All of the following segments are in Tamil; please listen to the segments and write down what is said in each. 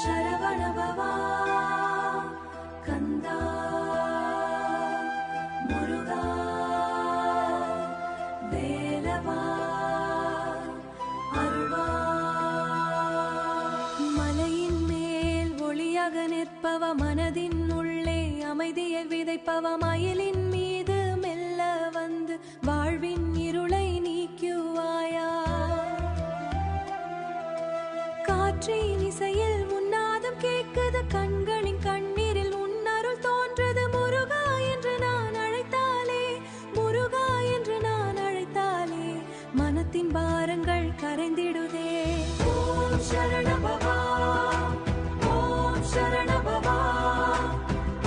शरवण भवा कंदा मुरुगा वेलवा अरुवा मலையின் மேல் ஒளியாக நிற்பவ மனதின் உள்ளே அமைதியை விதைப்பவ மயிலின் மீது மெல்ல வந்து வாழ்வின் இருளை நீக்குவாயா காற்றின் இசையில் உன்னாதம் கேட்குது கண்களின் கண்ணீரில் உன்னருள் தோன்றது முருகா என்று நான் அழைத்தாலே முருகா என்று நான் அழைத்தாலே மனத்தின் பாரங்கள் கரைந்திடுதே ஓம் சரண பவா ஓம் சரண பவா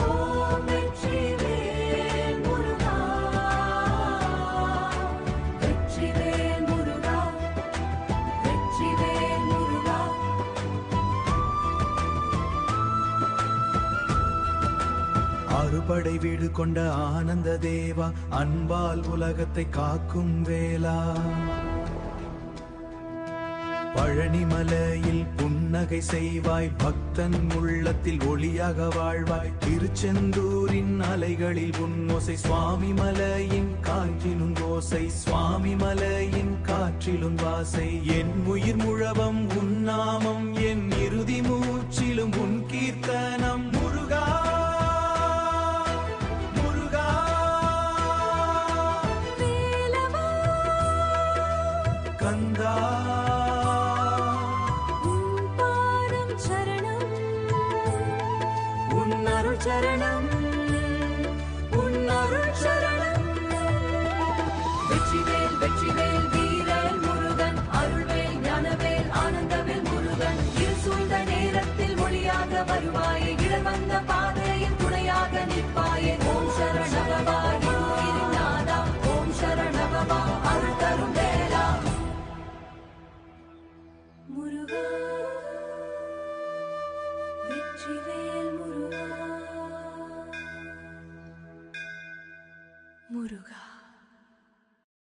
ஓம் வெற்றிவேல் முருகா வெற்றிவேல் முருகா வெற்றிவேல் முருகா அறுபடை வீடு கொண்ட ஆனந்த தேவா அன்பால் உலகத்தை காக்கும் வேளா பழனிமலையில் புன்னகை செய்வாய் பக்தன் உள்ளத்தில் ஒளியாக வாழ்வாய் திருச்செந்தூரின் அலைகளில் உன்னோசை சுவாமி மலையின் காற்றிலும் ஓசை சுவாமி மலையின் காற்றிலும் வாசை என் உயிர் முழவம் உன்னாமம் என் இறுதி மூச்சிலும் உன் கீர்த்தனம் முருகா கந்தா உன் பாதம் சரணம் உன் அருள் சரணம் உன் அருள் சரணம் வெற்றிவேல் வெற்றிவேல் வீரல் முருகன் அருள்வேல் ஞானவேல் ஆனந்தவேல் முருகன் இருள் சூழ்ந்த நேரத்தில் ஒளியாக வருவாய்